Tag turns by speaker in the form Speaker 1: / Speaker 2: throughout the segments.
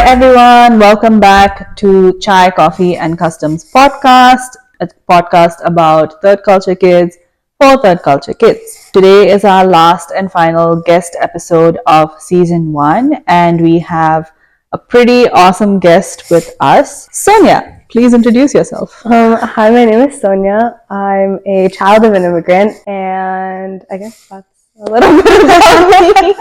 Speaker 1: everyone. Welcome back to Chai, Coffee, and Customs podcast, a podcast about third culture kids for third culture kids. Today is our last and final guest episode of season 1, and we have a pretty awesome guest with us. Sonia, please introduce yourself.
Speaker 2: Hi, my name is Sonia. I'm a child of an immigrant, and I guess that's a little bit about me.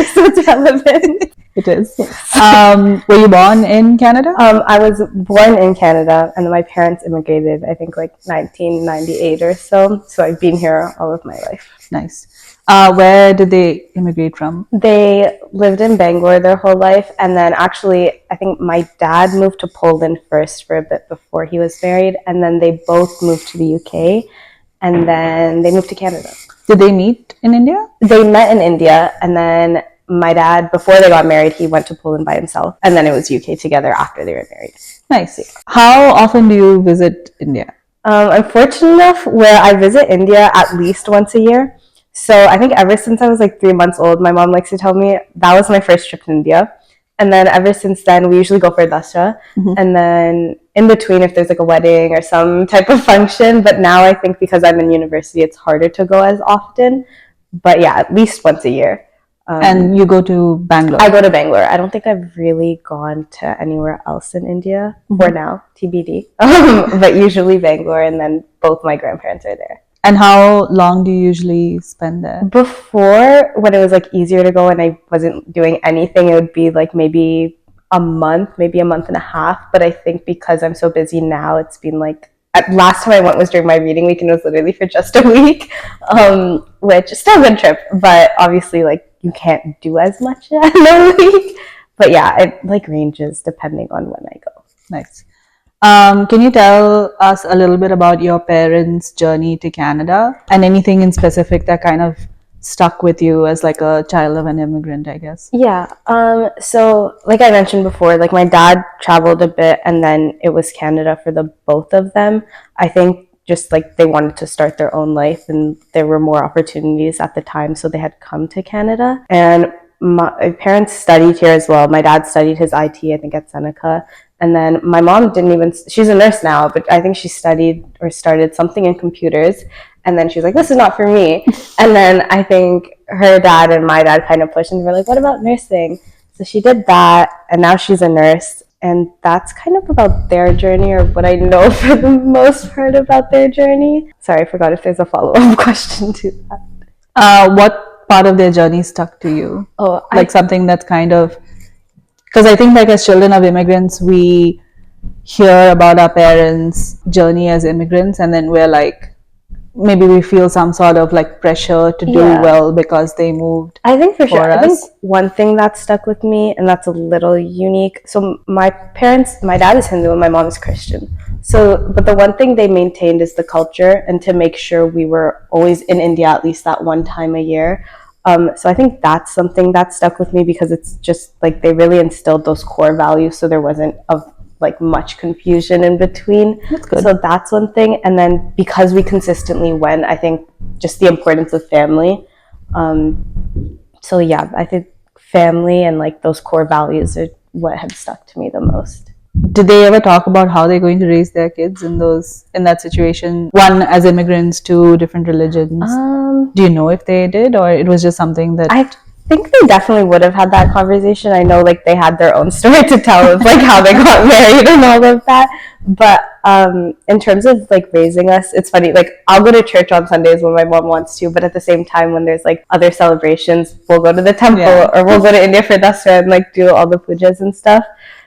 Speaker 2: So it's relevant.
Speaker 1: It is. Were you born in Canada?
Speaker 2: I was born in Canada, and my parents immigrated, I think, like 1998 or so. So I've been here all of my life.
Speaker 1: Nice. Where did they immigrate from?
Speaker 2: They lived in Bangalore their whole life, and then actually, I think my dad moved to Poland first for a bit before he was married, and then they both moved to the UK, and then they moved to Canada.
Speaker 1: Did they meet in India?
Speaker 2: They met in India, and then my dad, before they got married, he went to Poland by himself, and then it was UK together after they were married.
Speaker 1: Nice. How often do you visit India?
Speaker 2: I'm fortunate enough where I visit India at least once a year. So I think ever since I was like 3 months old, my mom likes to tell me that was my first trip to India. And then ever since then, we usually go for Dasra. Mm-hmm. And then in between, if there's like a wedding or some type of function. But now I think because I'm in university, it's harder to go as often. But yeah, at least once a year.
Speaker 1: And you go to Bangalore?
Speaker 2: I go to Bangalore. I don't think I've really gone to anywhere else in India for now, TBD. But usually Bangalore, and then both my grandparents are there.
Speaker 1: And how long do you usually spend there?
Speaker 2: Before, when it was like easier to go and I wasn't doing anything, it would be like maybe a month and a half. But I think because I'm so busy now, it's been like, last time I went was during my reading week, and it was literally for just a week, which is still a good trip, but obviously like you can't do as much in a week. But yeah, it like ranges depending on when I go.
Speaker 1: Nice. Can you tell us a little bit about your parents' journey to Canada and anything in specific that kind of stuck with you as like a child of an immigrant, I guess?
Speaker 2: Yeah. So like I mentioned before, like my dad traveled a bit, and then it was Canada for the both of them. I think just like they wanted to start their own life, and there were more opportunities at the time, so they had come to Canada. And my parents studied here as well. My dad studied his IT, I think, at Seneca. And then my mom she's a nurse now, but I think she studied or started something in computers. And then she's like, this is not for me. And then I think her dad and my dad kind of pushed and were like, what about nursing? So she did that, and now she's a nurse. And that's kind of about their journey, or what I know for the most part about their journey. Sorry, I forgot if there's a follow-up question to that.
Speaker 1: What part of their journey stuck to you? Something that's kind of... Because I think like as children of immigrants, we hear about our parents' journey as immigrants, and then we're like, maybe we feel some sort of like pressure to do well because they moved.
Speaker 2: I think for sure. I think one thing that stuck with me, and that's a little unique. So my dad is Hindu and my mom is Christian. So, but the one thing they maintained is the culture, and to make sure we were always in India at least that one time a year. So I think that's something that stuck with me, because it's just like they really instilled those core values, so there wasn't like much confusion in between.
Speaker 1: That's good.
Speaker 2: So that's one thing. And then because we consistently went, I think just the importance of family. So yeah, I think family and like those core values are what have stuck to me the most.
Speaker 1: Did they ever talk about how they're going to raise their kids in that situation? One as immigrants, two different religions. Do you know if they did, or it was just something that...
Speaker 2: I think they definitely would have had that conversation. I know like they had their own story to tell of like how they got married and all of that. But in terms of like raising us, it's funny. Like I'll go to church on Sundays when my mom wants to, but at the same time, when there's like other celebrations, we'll go to the temple or we'll go to India for Dasra and like do all the pujas and stuff.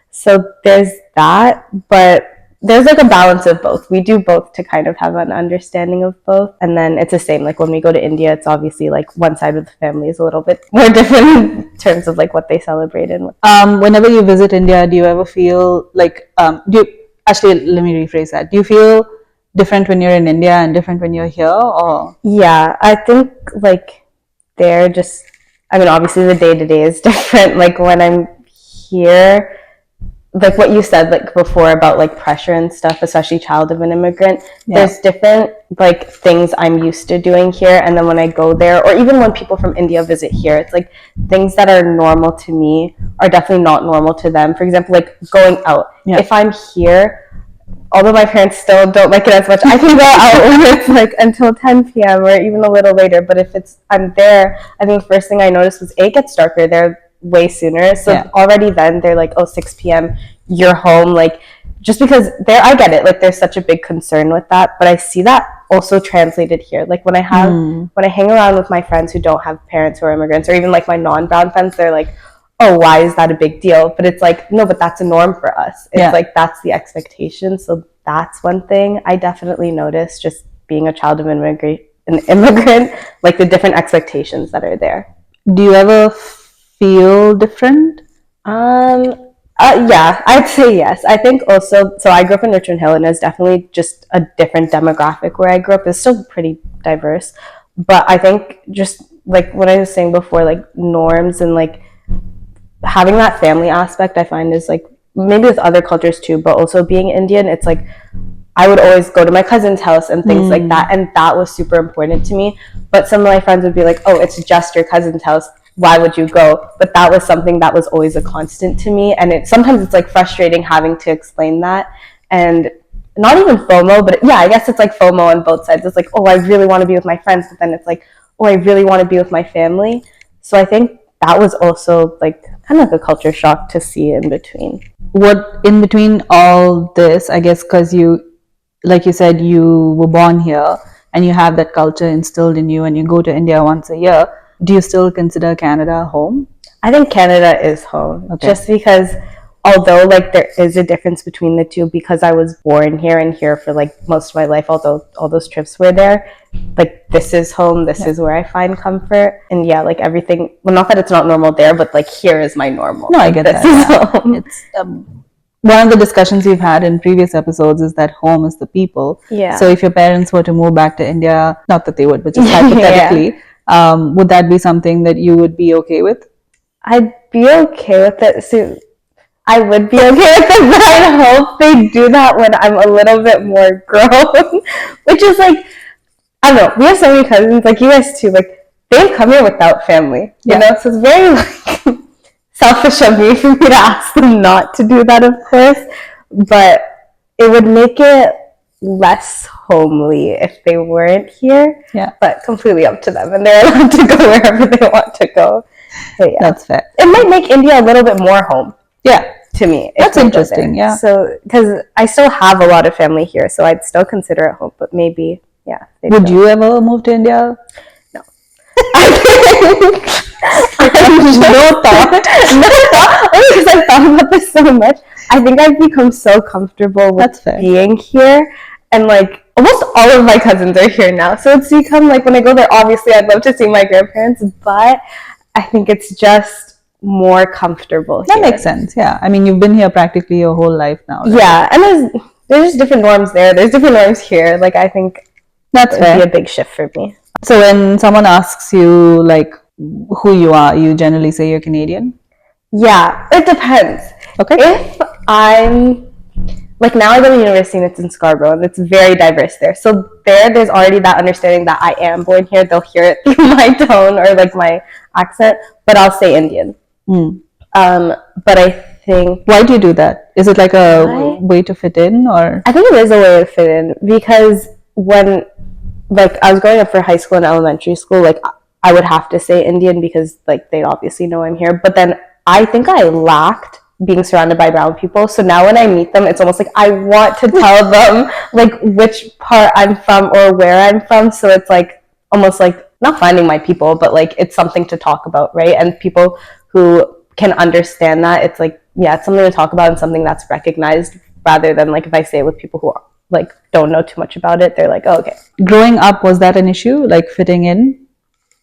Speaker 2: So there's that, but there's like a balance of both. We do both to kind of have an understanding of both. And then it's the same, like when we go to India, it's obviously like one side of the family is a little bit more different in terms of like what they celebrate. And
Speaker 1: whenever you visit India, do you ever feel like, actually, let me rephrase that. Do you feel different when you're in India and different when you're here? Or?
Speaker 2: Yeah, I think like they're just, I mean, obviously the day-to-day is different. Like when I'm here, like what you said like before about like pressure and stuff, especially child of an immigrant. There's different like things I'm used to doing here, and then when I go there, or even when people from India visit here, it's like things that are normal to me are definitely not normal to them. For example, like going out. If I'm here, although my parents still don't like it as much, I can go out when it's like until 10 p.m. or even a little later. But if I'm there, I think the first thing I noticed was it gets darker there way sooner. So already then they're like, oh, 6 p.m. you're home. Like, just because there, I get it. Like, there's such a big concern with that. But I see that also translated here. Like when I hang around with my friends who don't have parents who are immigrants, or even like my non-brown friends, they're like, oh, why is that a big deal? But it's like, no, but that's a norm for us. It's like, that's the expectation. So that's one thing I definitely noticed, just being a child of an immigrant, like the different expectations that are there.
Speaker 1: Do you ever feel different?
Speaker 2: Yeah, I'd say yes. I think also, so I grew up in Richmond Hill, and it's definitely just a different demographic where I grew up. It's still pretty diverse. But I think just like what I was saying before, like norms and like having that family aspect, I find is like, maybe with other cultures too, but also being Indian, it's like I would always go to my cousin's house and things like that, and that was super important to me. But some of my friends would be like, oh, it's just your cousin's house, why would you go? But that was something that was always a constant to me, and sometimes it's like frustrating having to explain that. And not even FOMO, but yeah, I guess it's like FOMO on both sides. It's like, oh, I really want to be with my friends, but then it's like, oh, I really want to be with my family. So I think that was also like kind of like a culture shock to see in between.
Speaker 1: What in between all this, I guess, because you, like you said, you were born here and you have that culture instilled in you, and you go to India once a year. Do you still consider Canada home?
Speaker 2: I think Canada is home, just because although like there is a difference between the two, because I was born here and here for like most of my life, although all those trips were there, like this is home, this is where I find comfort. And yeah, like everything, well, not that it's not normal there, but like here is my normal.
Speaker 1: No, I get
Speaker 2: this
Speaker 1: that.
Speaker 2: Is home.
Speaker 1: It's one of the discussions we've had in previous episodes is that home is the people. So if your parents were to move back to India, not that they would, but just hypothetically, would that be something that you would be okay with?
Speaker 2: I'd be okay with it. So I would be okay with it, but I hope they do that when I'm a little bit more grown. Which is like, I don't know, we have so many cousins, like you guys too, like they've come here without family, you know? So it's very like selfish of me for me to ask them not to do that, of course, but it would make it less homely if they weren't here. But completely up to them, and they're allowed to go wherever they want to go. But yeah,
Speaker 1: that's fair.
Speaker 2: It might make India a little bit more home. To me,
Speaker 1: that's interesting.
Speaker 2: So because I still have a lot of family here, so I'd still consider it home. But maybe,
Speaker 1: would you ever move to India?
Speaker 2: No.
Speaker 1: No thought.
Speaker 2: Only because I thought about this so much. I think I've become so comfortable with being here, and like almost all of my cousins are here now. So it's become like when I go there, obviously I'd love to see my grandparents, but I think it's just more comfortable here.
Speaker 1: That makes sense. Yeah, I mean, you've been here practically your whole life now, right?
Speaker 2: Yeah, and there's just different norms there. There's different norms here. Like I think
Speaker 1: that's
Speaker 2: would be a big shift for me.
Speaker 1: So when someone asks you like who you are, you generally say you're Canadian?
Speaker 2: Yeah, it depends.
Speaker 1: Okay.
Speaker 2: If I'm like, now I go to university and it's in Scarborough, and it's very diverse there. So there's already that understanding that I am born here. They'll hear it through my tone or like my accent, but I'll say Indian. But I think...
Speaker 1: Why do you do that? Is it like a way to fit in, or...?
Speaker 2: I think it is a way to fit in, because when like I was growing up for high school and elementary school, like I would have to say Indian because like they obviously know I'm here. But then I think I lacked being surrounded by brown people. So now when I meet them, it's almost like I want to tell them like which part I'm from or where I'm from. So it's like almost like not finding my people, but like it's something to talk about, right? And people who can understand that, it's like, yeah, it's something to talk about and something that's recognized, rather than like if I say it with people who are, like don't know too much about it, they're like, oh, okay.
Speaker 1: Growing up, was that an issue, like fitting in?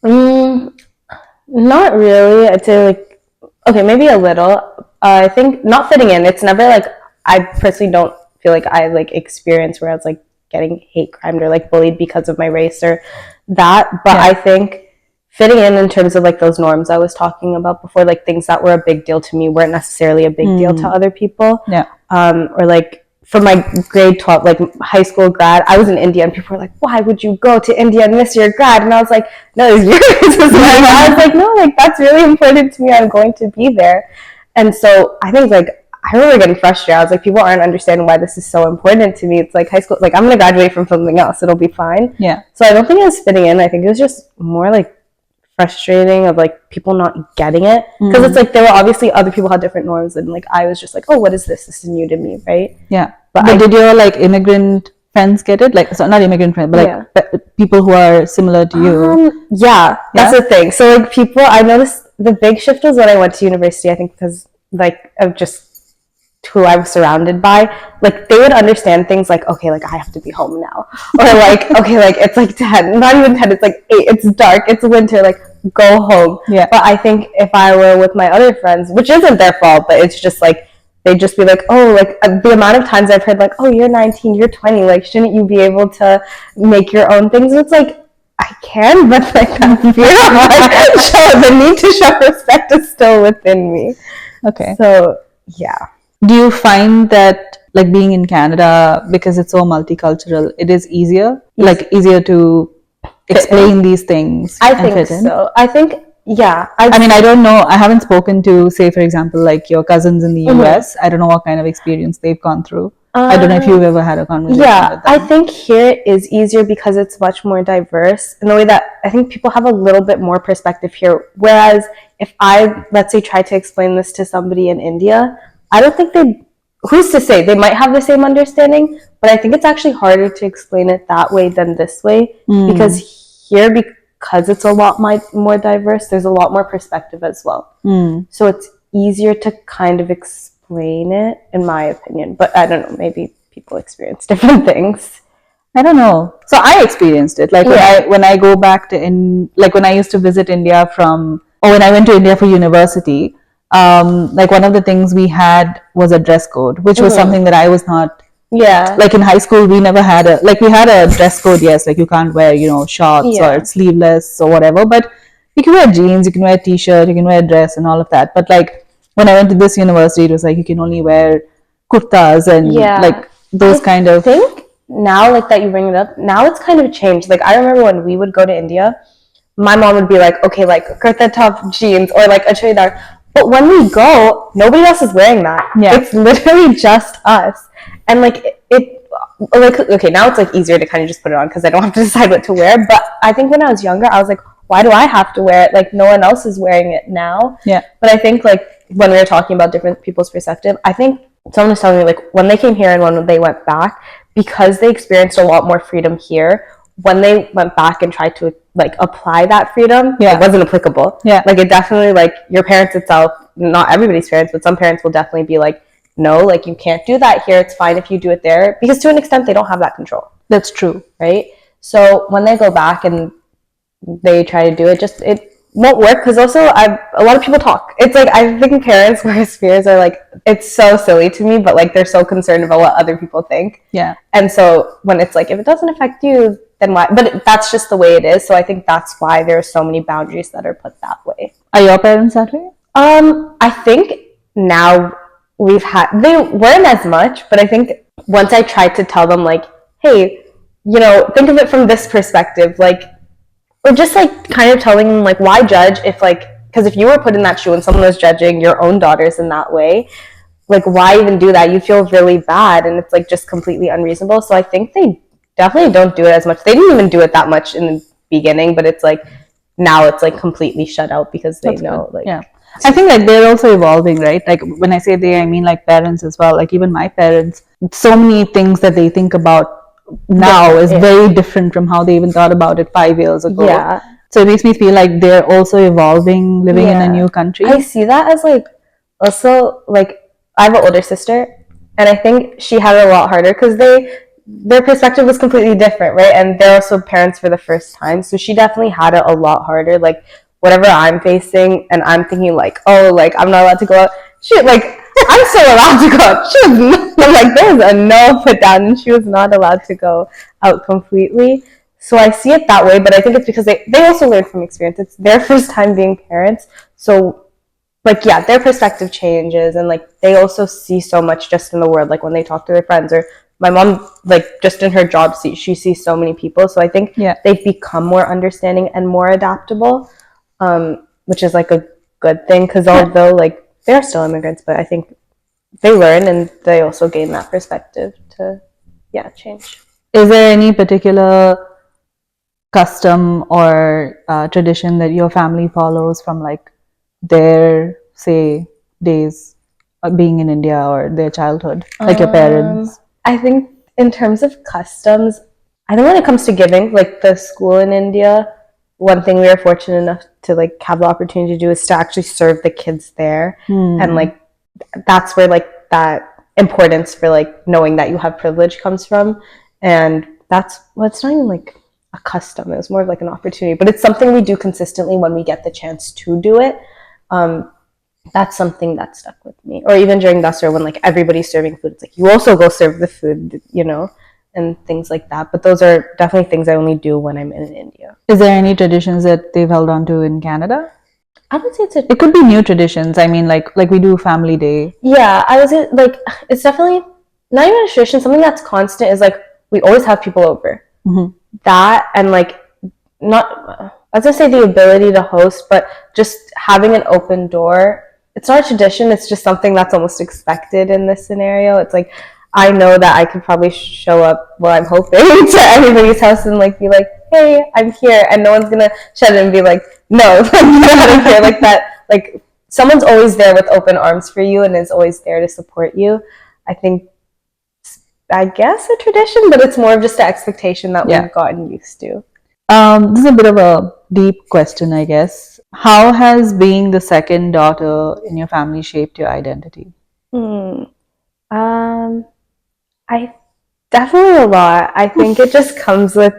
Speaker 2: Not really. I'd say like, okay, maybe a little. I think not fitting in, it's never like, I personally don't feel like I like experienced where I was like getting hate crimed or like bullied because of my race or that, but I think fitting in terms of like those norms I was talking about before, like things that were a big deal to me weren't necessarily a big deal to other people.
Speaker 1: Yeah.
Speaker 2: Or like for my grade 12, like high school grad, I was in India and people were like, why would you go to India and miss your grad? And I was like, no, it's your business. I was like, no, like that's really important to me. I'm going to be there. And so I think like, I remember getting frustrated. I was like, people aren't understanding why this is so important to me. It's like high school, like I'm going to graduate from something else. It'll be fine.
Speaker 1: Yeah.
Speaker 2: So I don't think I was fitting in. I think it was just more like frustrating of like people not getting it. Because it's like there were obviously other people had different norms and like I was just like, oh, what is this? This is new to me, right?
Speaker 1: Yeah. But did your like immigrant friends get it? Like, so not immigrant friends, but like people who are similar to you.
Speaker 2: Yeah, that's the thing. So like people, I noticed the big shift was when I went to university, I think because like of just who I was surrounded by, like they would understand things like, okay, like I have to be home now, or like, okay, like it's like 10, not even 10, it's like 8, it's dark, it's winter, like go home.
Speaker 1: Yeah.
Speaker 2: But I think if I were with my other friends, which isn't their fault, but it's just like they'd just be like, oh, like the amount of times I've heard like, oh, you're 19, you're 20, like shouldn't you be able to make your own things? And it's like, I can, but like that fear of the need to show respect is still within me.
Speaker 1: Okay.
Speaker 2: So yeah.
Speaker 1: Do you find that like being in Canada, because it's so multicultural, it is easier to explain these things?
Speaker 2: I think so. I think, yeah.
Speaker 1: I mean, I don't know. I haven't spoken to, say, for example, like your cousins in the US. I don't know what kind of experience they've gone through. I don't know if you've ever had a conversation with them.
Speaker 2: I think here it is easier because it's much more diverse in the way that I think people have a little bit more perspective here. Whereas if I, let's say, try to explain this to somebody in India, I don't think who's to say, they might have the same understanding, but I think it's actually harder to explain it that way than this way because here, because it's a lot more diverse, there's a lot more perspective as well. So it's easier to kind of explain it, in my opinion. But I don't know, maybe people experience different things.
Speaker 1: I don't know. So I experienced it. Like when I go back to when I used to visit India when I went to India for university, like one of the things we had was a dress code, which was something that I was not. Yeah. Like in high school, we never had we had a dress code, yes, like you can't wear, shorts or sleeveless or whatever, but you can wear jeans, you can wear a t-shirt, you can wear a dress and all of that. But like when I went to this university, it was like you can only wear kurtas and like those kind of.
Speaker 2: I think now, like that you bring it up, now it's kind of changed. Like I remember when we would go to India, my mom would be like, okay, like kurta top jeans or like a churidar. But when we go, nobody else is wearing that. Yeah. It's literally just us. And like okay, now it's like easier to kind of just put it on because I don't have to decide what to wear. But I think when I was younger, I was like, why do I have to wear it? Like no one else is wearing it now. Yeah. But I think like when we were talking about different people's perspective, I think someone was telling me like when they came here and when they went back, because they experienced a lot more freedom here, when they went back and tried to like apply that freedom, it wasn't applicable. Yeah. Like it definitely, like your parents itself, not everybody's parents, but some parents will definitely be like, no, like you can't do that here. It's fine if you do it there. Because to an extent, they don't have that control.
Speaker 1: That's true.
Speaker 2: Right? So when they go back and they try to do it, it won't work because also a lot of people talk. It's like I think parents' worst fears are like, it's so silly to me, but like they're so concerned about what other people think. Yeah. And so when it's like, if it doesn't affect you, then why? But that's just the way it is. So I think that's why there are so many boundaries that are put that way.
Speaker 1: Are your parents that way?
Speaker 2: I think now they weren't as much, but I think once I tried to tell them like, hey, think of it from this perspective, like, or just like kind of telling them like, why judge if like, because if you were put in that shoe and someone was judging your own daughters in that way, like why even do that? You feel really bad and it's like just completely unreasonable. So I think they definitely don't do it as much. They didn't even do it that much in the beginning, but it's like now it's like completely shut out because they know like
Speaker 1: I think like they're also evolving, right? Like when I say they, I mean like parents as well. Like even my parents, so many things that they think about now is very different from how they even thought about it 5 years ago. Yeah. So it makes me feel like they're also evolving, living in a new country.
Speaker 2: I see that as like also like I have an older sister and I think she had it a lot harder because their perspective was completely different, right? And they're also parents for the first time. So she definitely had it a lot harder. Like whatever I'm facing and I'm thinking like, oh, like I'm not allowed to go out. Shit, like I'm still allowed to go out. She was not, like there's a no put down and she was not allowed to go out completely. So I see it that way, but I think it's because they also learn from experience. It's their first time being parents. So like, yeah, their perspective changes, and like they also see so much just in the world, like when they talk to their friends, or my mom, like just in her job, she sees so many people. So I think they've become more understanding and more adaptable, which is like a good thing, because although like they're still immigrants, but I think they learn and they also gain that perspective to change.
Speaker 1: Is there any particular custom or tradition that your family follows from like their, say, days being in India or their childhood, like your parents?
Speaker 2: I think in terms of customs, I think when it comes to giving, like the school in India, one thing we are fortunate enough to like have the opportunity to do is to actually serve the kids there. And like that's where like that importance for like knowing that you have privilege comes from. And that's, well, it's not even like a custom, it was more of like an opportunity, but it's something we do consistently when we get the chance to do it. That's something that stuck with me. Or even during Dasar, when like everybody's serving food, it's like you also go serve the food, you know, and things like that. But those are definitely things I only do when I'm in India.
Speaker 1: Is there any traditions that they've held on to in Canada?
Speaker 2: I would say
Speaker 1: it could be new traditions. I mean, like we do Family Day.
Speaker 2: Yeah, I was like, it's definitely not even a tradition. Something that's constant is like we always have people over. That, and like not, I was gonna say the ability to host, but just having an open door. It's not a tradition, it's just something that's almost expected in this scenario. It's like, I know that I could probably show up, well, I'm hoping, to anybody's house and like be like, hey, I'm here, and no one's gonna shut it and be like, no, like, get out of here, like that. Like, someone's always there with open arms for you and is always there to support you. I think, I guess, a tradition, but it's more of just an expectation that we've gotten used to.
Speaker 1: This is a bit of a deep question, I guess. How has being the second daughter in your family shaped your identity?
Speaker 2: I definitely a lot. I think it just comes with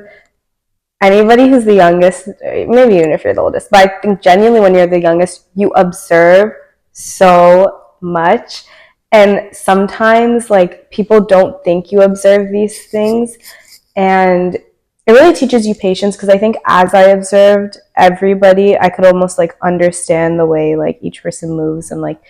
Speaker 2: anybody who's the youngest, maybe even if you're the oldest, but I think genuinely when you're the youngest, you observe so much. And sometimes like people don't think you observe these things. And it really teaches you patience, because I think as I observed everybody, I could almost like understand the way like each person moves, and like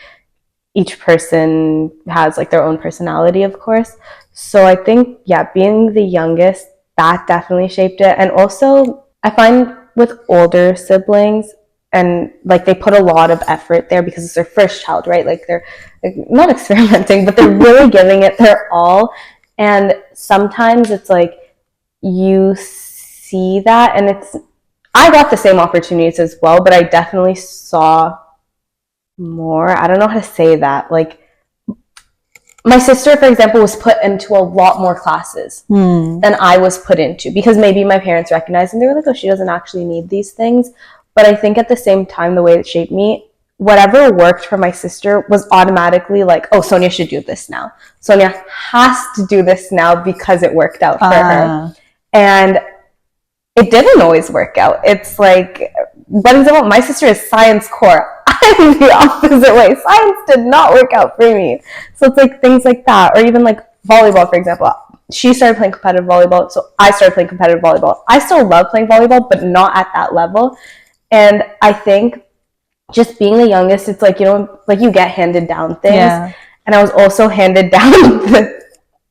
Speaker 2: each person has like their own personality, of course. So I think, yeah, being the youngest, that definitely shaped it. And also I find with older siblings, and like they put a lot of effort there because it's their first child, right? Like they're like, not experimenting, but they're really giving it their all. And sometimes it's like you see that, and it's, I got the same opportunities as well, but I definitely saw more. I don't know how to say that. Like my sister, for example, was put into a lot more classes than I was put into, because maybe my parents recognized and they were like, oh, she doesn't actually need these things. But I think at the same time, the way it shaped me, whatever worked for my sister was automatically like, oh, Sonia should do this now. Sonia has to do this now because it worked out for her. And it didn't always work out. It's like, but example, my sister is science core. I'm the opposite way. Science did not work out for me. So it's like things like that. Or even like volleyball, for example. She started playing competitive volleyball, so I started playing competitive volleyball. I still love playing volleyball, but not at that level. And I think just being the youngest, it's like, you know, like you get handed down things. Yeah. And I was also handed down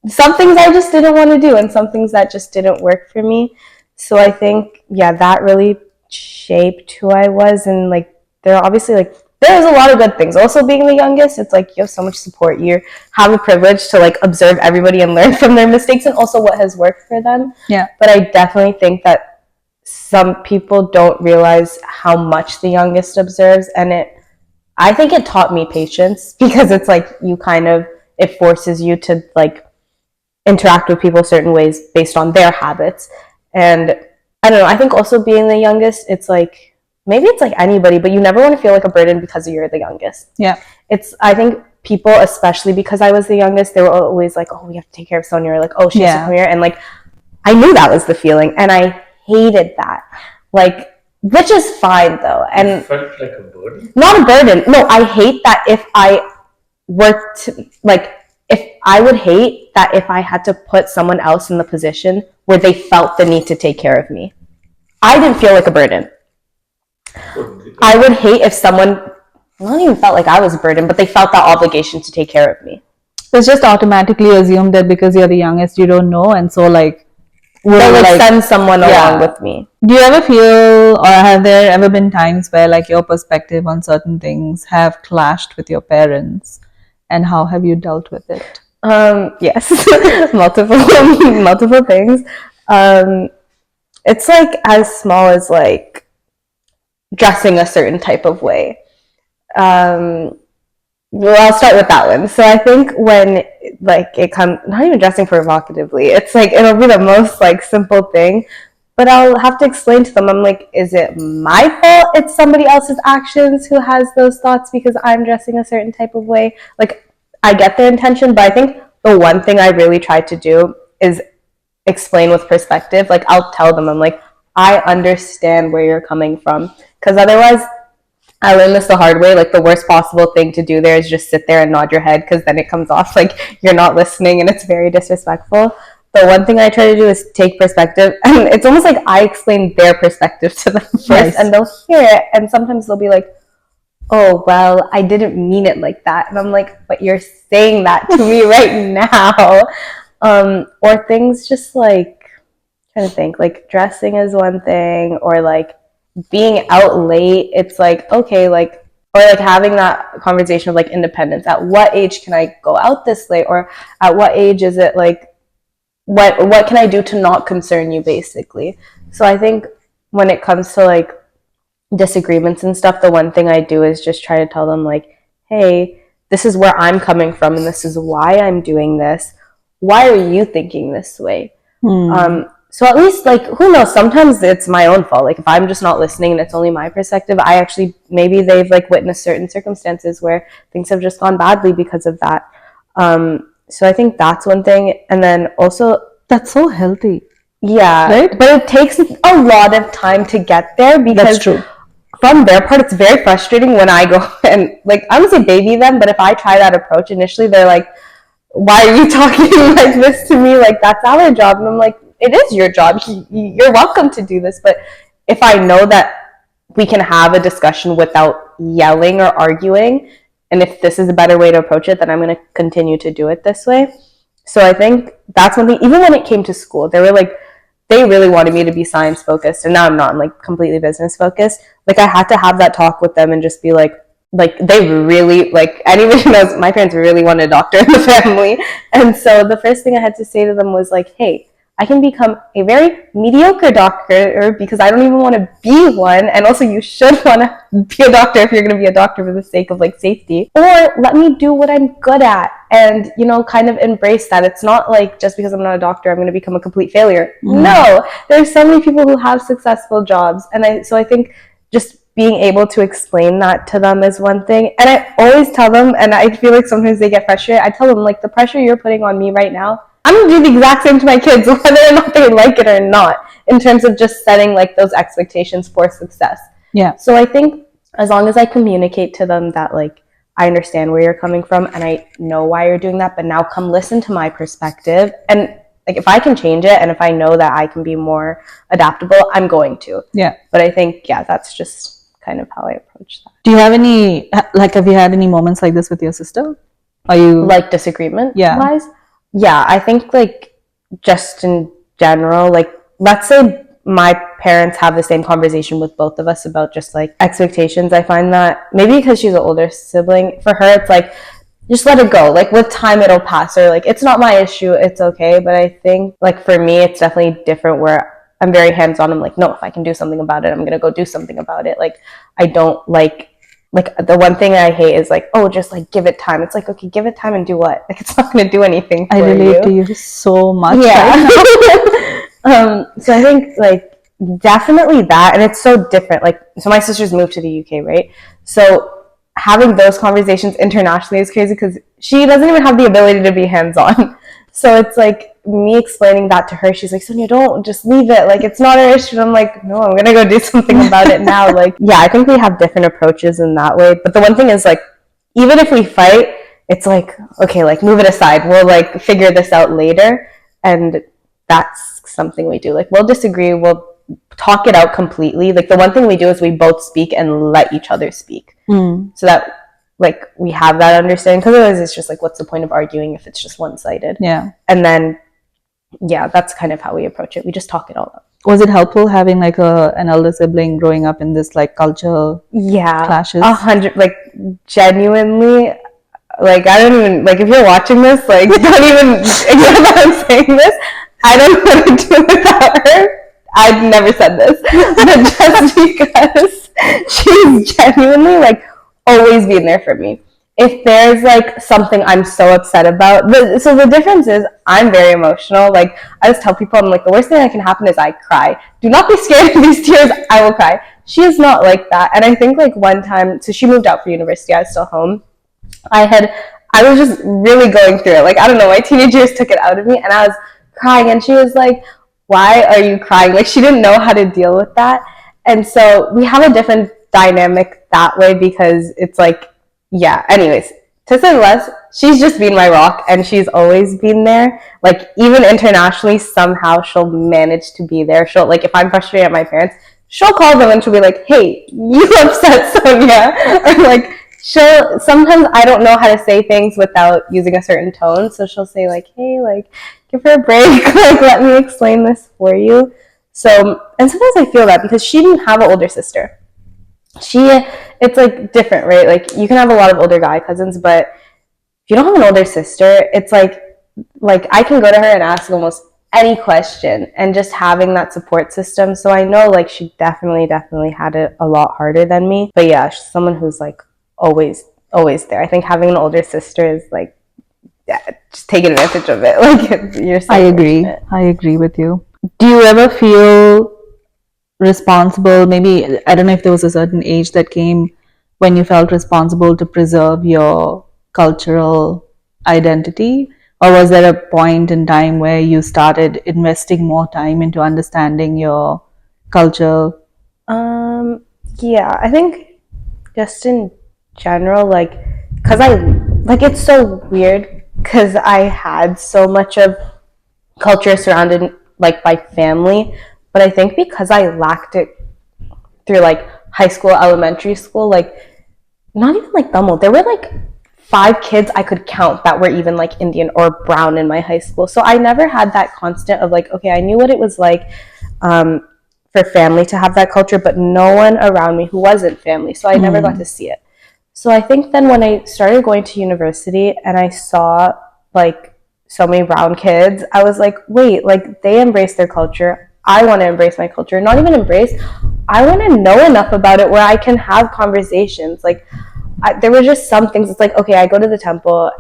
Speaker 2: some things I just didn't want to do, and some things that just didn't work for me. So I think, yeah, that really shaped who I was. And like, there are obviously like, there's a lot of good things. Also being the youngest, it's like you have so much support. You have a privilege to like observe everybody and learn from their mistakes and also what has worked for them. Yeah. But I definitely think that some people don't realize how much the youngest observes, and I think it taught me patience, because it's like you kind of, it forces you to like interact with people certain ways based on their habits. And I don't know, I think also being the youngest, it's like, maybe it's like anybody, but you never want to feel like a burden because you're the youngest. Yeah. It's, I think people, especially because I was the youngest, they were always like, oh, we have to take care of Sonia, or like, oh, she has to come here. And like, I knew that was the feeling, and I hated that. Like, which is fine though. And it felt like a burden? Not a burden. No, I hate that if I were to, like, if I would hate that if I had to put someone else in the position where they felt the need to take care of me. I didn't feel like a burden. I would hate if someone not even felt like I was a burden, but they felt that obligation to take care of me.
Speaker 1: It's just automatically assumed that because you're the youngest, you don't know, and so like
Speaker 2: They'll like send someone along with me.
Speaker 1: Do you ever feel, or have there ever been times where like your perspective on certain things have clashed with your parents, and how have you dealt with it?
Speaker 2: Yes, multiple things. It's like as small as like dressing a certain type of way. Well, I'll start with that one. So I think when like it comes, not even dressing provocatively, it's like it'll be the most like simple thing, but I'll have to explain to them. I'm like, is it my fault? It's somebody else's actions who has those thoughts because I'm dressing a certain type of way. Like I get their intention, but I think the one thing I really try to do is explain with perspective. Like I'll tell them, I'm like, I understand where you're coming from, because otherwise I learned this the hard way. Like the worst possible thing to do there is just sit there and nod your head, because then it comes off like you're not listening and it's very disrespectful. The one thing I try to do is take perspective, and it's almost like I explain their perspective to them first, nice. And they'll hear it, and sometimes they'll be like, oh, well, I didn't mean it like that. And I'm like, but you're saying that to me right now. Or things just like, trying to think, like dressing is one thing, or like being out late. It's like, okay, like, or like having that conversation of like independence. At what age can I go out this late? Or at what age is it like, what can I do to not concern you, basically? So I think when it comes to like disagreements and stuff, the one thing I do is just try to tell them like, hey, this is where I'm coming from and this is why I'm doing this. Why are you thinking this way? So at least, like, who knows, sometimes it's my own fault. Like if I'm just not listening and it's only my perspective, I actually, maybe they've like witnessed certain circumstances where things have just gone badly because of that. So I think that's one thing. And then also,
Speaker 1: that's so healthy.
Speaker 2: Yeah, right? But it takes a lot of time to get there, because
Speaker 1: that's true.
Speaker 2: From their part, it's very frustrating when I go and like, I don't say baby them, but if I try that approach initially, they're like, why are you talking like this to me? Like, that's our job. And I'm like, it is your job. You're welcome to do this. But if I know that we can have a discussion without yelling or arguing, and if this is a better way to approach it, then I'm going to continue to do it this way. So I think that's one thing. Even when it came to school, they were like, they really wanted me to be science focused, and now I'm not. I'm like completely business focused. Like I had to have that talk with them and just be like they really, like, anybody knows my parents really wanted a doctor in the family. And so the first thing I had to say to them was like, hey, I can become a very mediocre doctor because I don't even want to be one. And also you should want to be a doctor if you're going to be a doctor for the sake of like safety. Or let me do what I'm good at and, you know, kind of embrace that. It's not like just because I'm not a doctor, I'm going to become a complete failure. No, there's so many people who have successful jobs. And I think just being able to explain that to them is one thing. And I always tell them, and I feel like sometimes they get frustrated, I tell them, like, the pressure you're putting on me right now, I'm going to do the exact same to my kids, whether or not they like it or not, in terms of just setting, like, those expectations for success.
Speaker 1: Yeah.
Speaker 2: So I think as long as I communicate to them that, like, I understand where you're coming from and I know why you're doing that, but now come listen to my perspective. And, like, if I can change it and if I know that I can be more adaptable, I'm going to.
Speaker 1: Yeah.
Speaker 2: But I think, yeah, that's just kind of how I approach that.
Speaker 1: Do you have any, like, have you had any moments like this with your sister? Are you
Speaker 2: like disagreement
Speaker 1: yeah.
Speaker 2: wise? Yeah, I think like just in general, like let's say my parents have the same conversation with both of us about just like expectations. I find that maybe because she's an older sibling, for her it's like just let it go. Like with time it'll pass, or like it's not my issue, it's okay. But I think like for me it's definitely different where I'm very hands-on. I'm like, no, if I can do something about it, I'm gonna go do something about it. Like I don't like the one thing I hate is like, oh, just like give it time. It's like, okay, give it time and do what? Like it's not gonna do anything for you.
Speaker 1: I relate to you so much.
Speaker 2: Yeah. So I think like definitely that, and it's so different. Like, so my sister's moved to the UK, right? So having those conversations internationally is crazy because she doesn't even have the ability to be hands-on. So it's like me explaining that to her. She's like, Sonia, don't, just leave it. Like, it's not our issue. And I'm like, no, I'm going to go do something about it now. Like, yeah, I think we have different approaches in that way. But the one thing is, like, even if we fight, it's like, okay, like, move it aside. We'll, like, figure this out later. And that's something we do. Like, we'll disagree, we'll talk it out completely. Like, the one thing we do is we both speak and let each other speak, so that like we have that understanding, because otherwise it's just like, what's the point of arguing if it's just one-sided? And then that's kind of how we approach it. We just talk it all out.
Speaker 1: Was it helpful having like an elder sibling growing up in this like culture clashes?
Speaker 2: 100, like genuinely. Like, I don't even, like, if you're watching this, like, don't even ignore that I'm saying this. I don't know what to do without her. I've never said this, but just because she's genuinely, like, always been there for me. If there's, like, something I'm so upset about, so the difference is I'm very emotional. Like, I just tell people, I'm like, the worst thing that can happen is I cry. Do not be scared of these tears. I will cry. She is not like that. And I think, like, one time, so she moved out for university. I was still home. I was just really going through it. Like, I don't know, my teenage years took it out of me, and I was crying, and she was like, why are you crying? Like, she didn't know how to deal with that. And so we have a different dynamic that way, because it's like, anyways, to say less, she's just been my rock, and she's always been there. Like, even internationally, somehow she'll manage to be there. She'll, like, if I'm frustrated at my parents, she'll call them and she'll be like, hey, you upset Sonia, or like, sometimes I don't know how to say things without using a certain tone, so she'll say like, hey, like, give her a break, like, let me explain this for you. So, and sometimes I feel that because she didn't have an older sister. It's like different, right? Like, you can have a lot of older guy cousins, but if you don't have an older sister, it's like I can go to her and ask almost any question, and just having that support system. So I know, like, she definitely had it a lot harder than me. But yeah, she's someone who's like always there. I think having an older sister is like, just taking advantage of it. Like, you're so
Speaker 1: I agree with you. Do you ever feel responsible? Maybe, I don't know if there was a certain age that came when you felt responsible to preserve your cultural identity, or was there a point in time where you started investing more time into understanding your culture?
Speaker 2: I think just in general, like, because it's so weird, because I had so much of culture surrounded, like, by family, but I think because I lacked it through, like, high school, elementary school, like, not even like Tamil, there were like 5 kids I could count that were even like Indian or brown in my high school. So I never had that constant of like, okay, I knew what it was like for family to have that culture, but no one around me who wasn't family, so I never got to see it. So I think then when I started going to university and I saw like so many brown kids, I was like, wait, like, they embrace their culture. I want to embrace my culture. Not even embrace, I want to know enough about it where I can have conversations. Like, there were just some things, it's like, okay, I go to the temple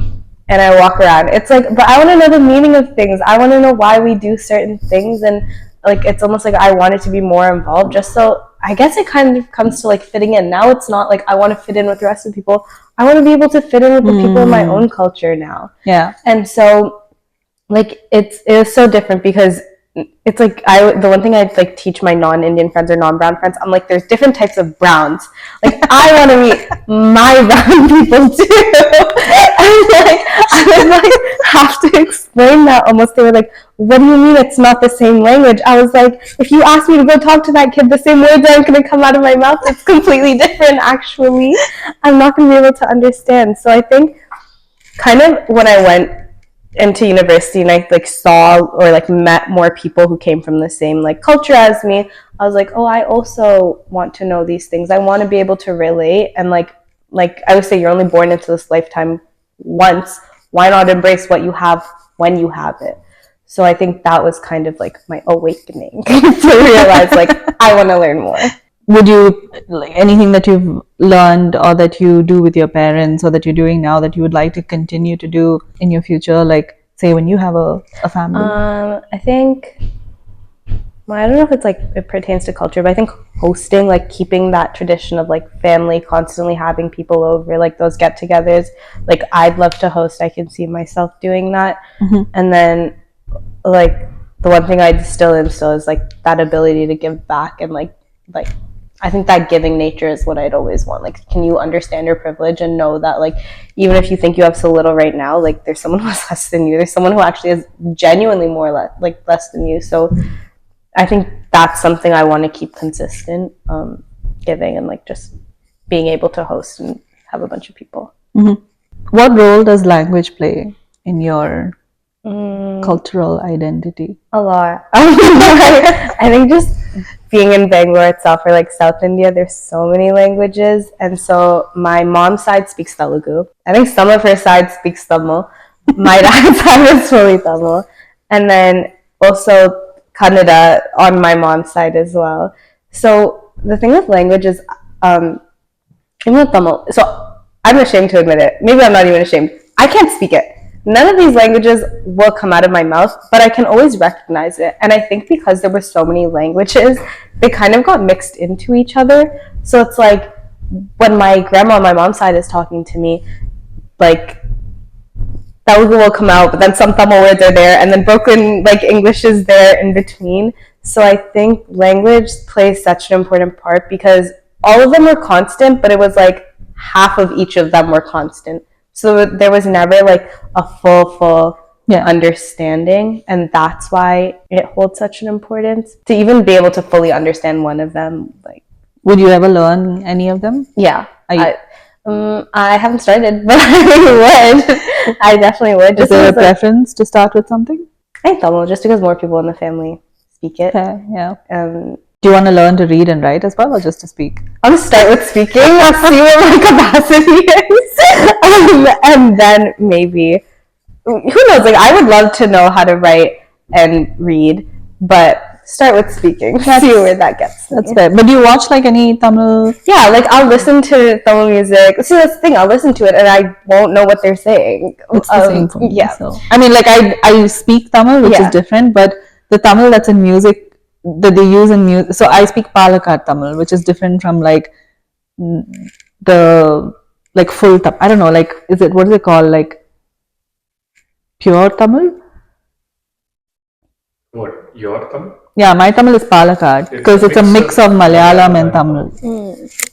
Speaker 2: and I walk around. It's like, but I want to know the meaning of things. I want to know why we do certain things, and like, it's almost like I wanted to be more involved, just so I guess it kind of comes to like fitting in. Now it's not like I want to fit in with the rest of the people. I want to be able to fit in with the people in my own culture now.
Speaker 1: Yeah.
Speaker 2: And so, like, it is so different, because it's like, the one thing I'd like teach my non-Indian friends or non-brown friends, I'm like, there's different types of browns. Like, I want to meet my brown people too. And like, I would like have to explain that almost. They were like, what do you mean it's not the same language? I was like, if you ask me to go talk to that kid, the same words aren't going to come out of my mouth. It's completely different, actually. I'm not going to be able to understand. So I think kind of when I went into university and I like saw or like met more people who came from the same like culture as me, I was like, oh, I also want to know these things. I want to be able to relate, and like I would say, you're only born into this lifetime once. Why not embrace what you have when you have it? So I think that was kind of like my awakening to realize like I want to learn more.
Speaker 1: Would you, like, anything that you've learned or that you do with your parents or that you're doing now that you would like to continue to do in your future, like say when you have a family?
Speaker 2: I think, well, I don't know if it's like it pertains to culture, but I think hosting, like keeping that tradition of like family constantly having people over, like those get-togethers, like I'd love to host. I can see myself doing that. And then like the one thing I'd still instill is like that ability to give back, and like I think that giving nature is what I'd always want. Like, can you understand your privilege and know that, like, even if you think you have so little right now, like, there's someone who has less than you. There's someone who actually has genuinely more less than you. So I think that's something I want to keep consistent, giving and like just being able to host and have a bunch of people.
Speaker 1: Mm-hmm. What role does language play in your cultural identity?
Speaker 2: A lot. I think just being in Bangalore itself, or like South India, there's so many languages, and so my mom's side speaks Telugu. I think some of her side speaks Tamil. My dad's side is fully Tamil, and then also Kannada on my mom's side as well. So the thing with language is, even with Tamil, so I'm ashamed to admit it. Maybe I'm not even ashamed. I can't speak it. None of these languages will come out of my mouth, but I can always recognize it. And I think because there were so many languages, they kind of got mixed into each other. So it's like when my grandma on my mom's side is talking to me, like Telugu will come out, but then some Tamil words are there, and then broken like English is there in between. So I think language plays such an important part because all of them were constant, but it was like half of each of them were constant. So there was never like a full understanding, and that's why it holds such an importance to even be able to fully understand one of them. Like,
Speaker 1: would you ever learn any of them?
Speaker 2: Yeah, I haven't started, but I would. I definitely would.
Speaker 1: Is there a preference to start with something?
Speaker 2: I think Tamil, just because more people in the family speak it.
Speaker 1: Okay, yeah. Do you want to learn to read and write as well, or just to speak?
Speaker 2: I'll just start with speaking. I'll see what my capacity is, and then maybe, who knows? Like, I would love to know how to write and read, but start with speaking. See where that gets me.
Speaker 1: That's fair. But do you watch like any Tamil?
Speaker 2: Yeah, like I'll listen to Tamil music. See, that's the thing. I'll listen to it and I won't know what they're saying.
Speaker 1: It's the same for me.
Speaker 2: Yeah.
Speaker 1: So. I mean, like I speak Tamil, which is different, but the Tamil that's in music that they use in music. So I speak Palakkad Tamil, which is different from like the like full Tamil. I don't know. Like, what is it called? Like pure Tamil?
Speaker 3: What, your Tamil?
Speaker 1: Yeah, my Tamil is Palakkad because it's a mix of Malayalam and Tamil.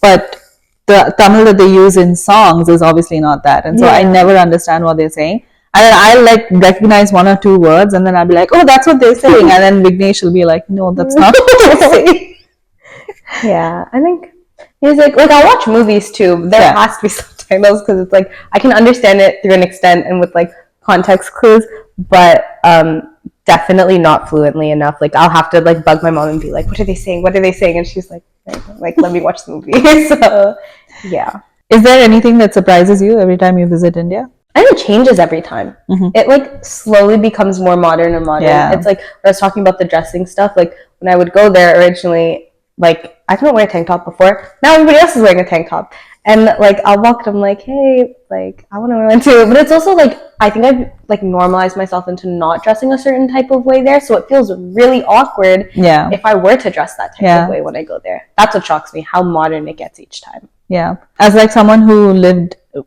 Speaker 1: But the Tamil that they use in songs is obviously not that. And so I never understand what they're saying. And then I'll like recognize one or two words and then I'll be like, oh, that's what they're saying. And then Vignesh will be like, no, that's not what they're saying.
Speaker 2: Yeah, I think music, like I'll watch movies too. There has to be subtitles because it's like I can understand it through an extent and with like context clues, but definitely not fluently enough. Like I'll have to like bug my mom and be like, what are they saying? What are they saying? And she's like let me watch the movie. So yeah.
Speaker 1: Is there anything that surprises you every time you visit India?
Speaker 2: I think it changes every time. It like slowly becomes more modern and modern. Yeah. It's like when I was talking about the dressing stuff, like when I would go there originally, like I couldn't wear a tank top before. Now everybody else is wearing a tank top. And like I'll walk and I'm like, hey, like I want to wear one too. But it's also like I think I've like normalized myself into not dressing a certain type of way there. So it feels really awkward if I were to dress that type of way when I go there. That's what shocks me, how modern it gets each time.
Speaker 1: Yeah. As like someone who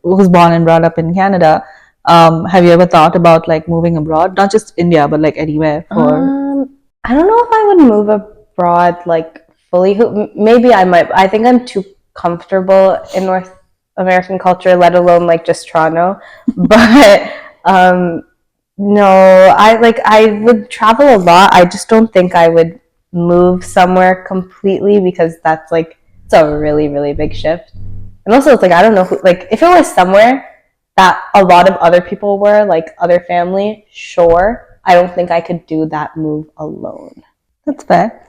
Speaker 1: was born and brought up in Canada, have you ever thought about like moving abroad? Not just India, but like anywhere for...
Speaker 2: I don't know if I would move abroad like fully. Maybe I might. I think I'm too comfortable in North American culture, let alone like just Toronto. But no, I would travel a lot. I just don't think I would move somewhere completely because that's like it's a really, really big shift. And also it's like I don't know who, like if it was somewhere that a lot of other people were, like other family, sure. I don't think I could do that move alone.
Speaker 1: That's fair.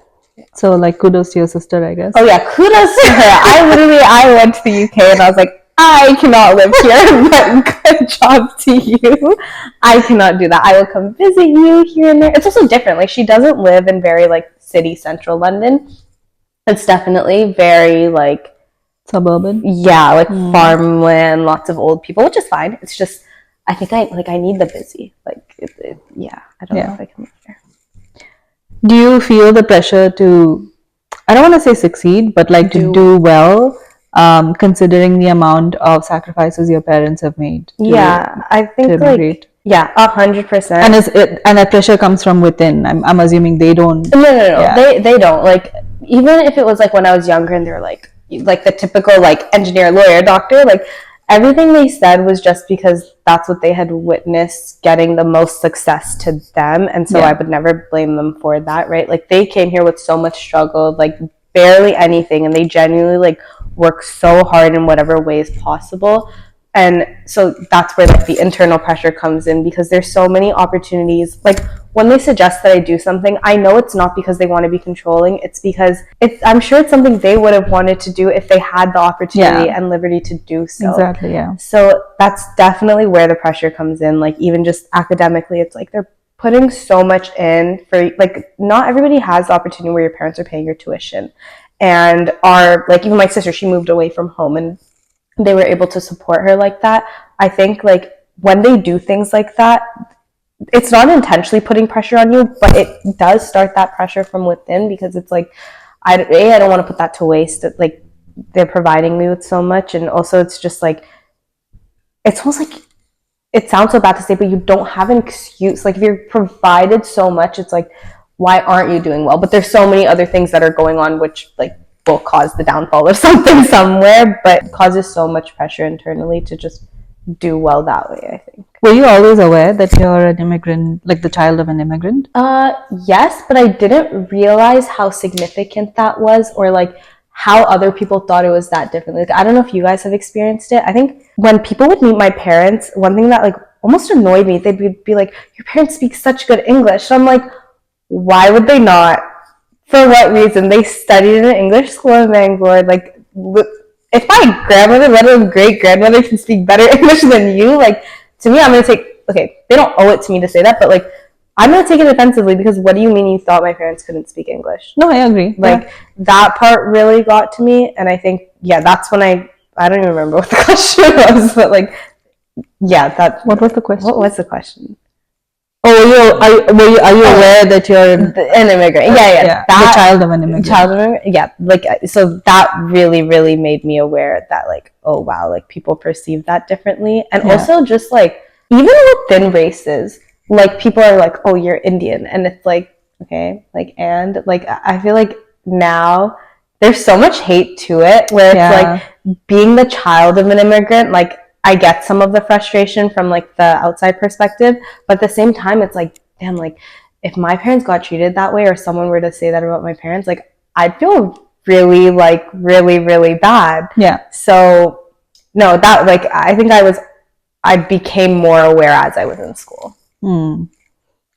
Speaker 1: So like kudos to your sister, I guess.
Speaker 2: Oh yeah, kudos to her. I went to the UK and I was like, I cannot live here, but good job to you. I cannot do that. I will come visit you here and there. It's also different. Like she doesn't live in very like city central London. It's definitely very like
Speaker 1: suburban.
Speaker 2: Yeah, like farmland, lots of old people, which is fine. It's just I think I need the busy. Like I don't know if I can live there.
Speaker 1: Do you feel the pressure to, I don't want to say succeed, but like to do well, considering the amount of sacrifices your parents have made?
Speaker 2: I think like 100%.
Speaker 1: And that pressure comes from within. I'm assuming they don't.
Speaker 2: No. Yeah. They don't. Like even if it was like when I was younger and they're like the typical like engineer, lawyer, doctor, like everything they said was just because that's what they had witnessed getting the most success to them. And so I would never blame them for that, right? Like they came here with so much struggle, like barely anything, and they genuinely like work so hard in whatever ways possible. And so that's where like the internal pressure comes in, because there's so many opportunities. Like when they suggest that I do something, I know it's not because they want to be controlling. It's because I'm sure it's something they would have wanted to do if they had the opportunity and liberty to do so.
Speaker 1: Exactly, yeah.
Speaker 2: So that's definitely where the pressure comes in. Like even just academically, it's like they're putting so much in for, like, not everybody has the opportunity where your parents are paying your tuition. And like even my sister, she moved away from home and they were able to support her like that. I think like when they do things like that, it's not intentionally putting pressure on you, but it does start that pressure from within, because it's like, I don't want to put that to waste. Like they're providing me with so much, and also it's just like, it's almost like, it sounds so bad to say, but you don't have an excuse. Like if you're provided so much, it's like, why aren't you doing well? But there's so many other things that are going on which like will cause the downfall of something somewhere, but causes so much pressure internally to just do well that way, I think.
Speaker 1: Were you always aware that you're an immigrant, like the child of an immigrant?
Speaker 2: Yes, but I didn't realize how significant that was, or like how other people thought it was that differently. Like, I don't know if you guys have experienced it. I think when people would meet my parents, one thing that like almost annoyed me, they'd be like, your parents speak such good English. So I'm like, why would they not? For what reason? They studied in an English school in Bangalore. Like, if my grandmother, let alone great grandmother, can speak better English than you, like, to me, I'm gonna take, okay, they don't owe it to me to say that, but like, I'm gonna take it offensively, because what do you mean you thought my parents couldn't speak English?
Speaker 1: No, I agree.
Speaker 2: Like, that part really got to me, and I think, that's when I don't even remember what the question was, but like,
Speaker 1: What was the question?
Speaker 2: What was the question?
Speaker 1: Oh, are you aware that you're
Speaker 2: an immigrant? Yeah.
Speaker 1: The child of an immigrant.
Speaker 2: Yeah. Like, so that really, really made me aware that like, oh wow, like people perceive that differently. And also just like, even within races, like people are like, oh, you're Indian. And it's like, okay, like, and like, I feel like now there's so much hate to it, where it's like being the child of an immigrant, like, I get some of the frustration from like the outside perspective, but at the same time, it's like, damn, like if my parents got treated that way, or someone were to say that about my parents, like I'd feel really, like really, really bad.
Speaker 1: Yeah.
Speaker 2: So no, that like, I think I became more aware as I was in school.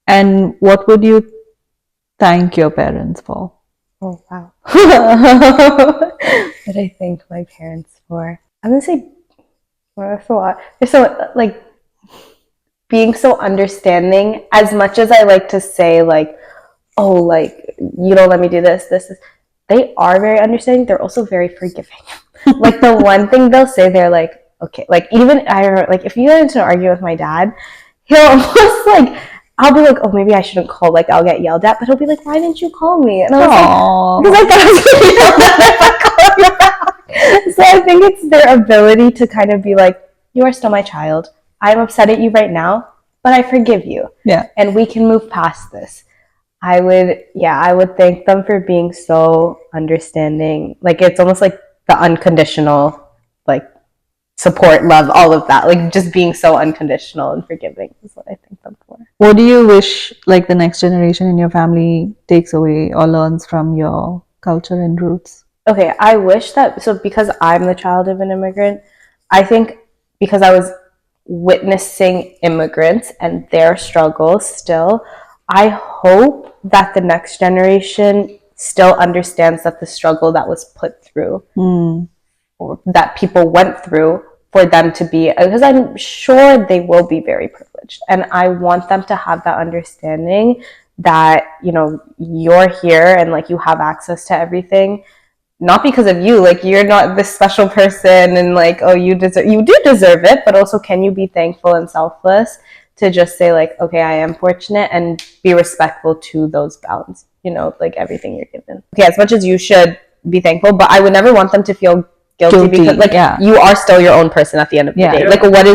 Speaker 1: And what would you thank your parents for?
Speaker 2: Oh, wow. What did I thank my parents for? I'm gonna say, well, that's a lot. They're so, like, being so understanding. As much as I like to say, like, oh, like, you don't let me do this, they are very understanding. They're also very forgiving. Like, the one thing they'll say, they're like, okay, like, even, I remember, like, if you get into an argument with my dad, he'll almost, like, I'll be like, oh, maybe I shouldn't call, like, I'll get yelled at, but he'll be like, why didn't you call me? And I was like, because I thought I was going to be yelled at if I called you back. So I think it's their ability to kind of be like, you are still my child. I'm upset at you right now, but I forgive you.
Speaker 1: Yeah.
Speaker 2: And we can move past this. I would thank them for being so understanding. Like, it's almost like the unconditional, like, support, love, all of that. Like, just being so unconditional and forgiving is what I thank them for.
Speaker 1: What do you wish, like, the next generation in your family takes away or learns from your culture and roots?
Speaker 2: Okay, I wish that, so because I'm the child of an immigrant, I think because I was witnessing immigrants and their struggles still, I hope that the next generation still understands that the struggle that was put through, or that people went through, for them to be, because I'm sure they will be very privileged. And I want them to have that understanding that, you know, you're here and like you have access to everything, not because of you, like you're not this special person and like, oh, you do deserve it, but also can you be thankful and selfless to just say like, okay, I am fortunate, and be respectful to those bounds, you know, like everything you're given. Okay, as much as you should be thankful, but I would never want them to feel guilty because like you are still your own person at the end of the day. Like what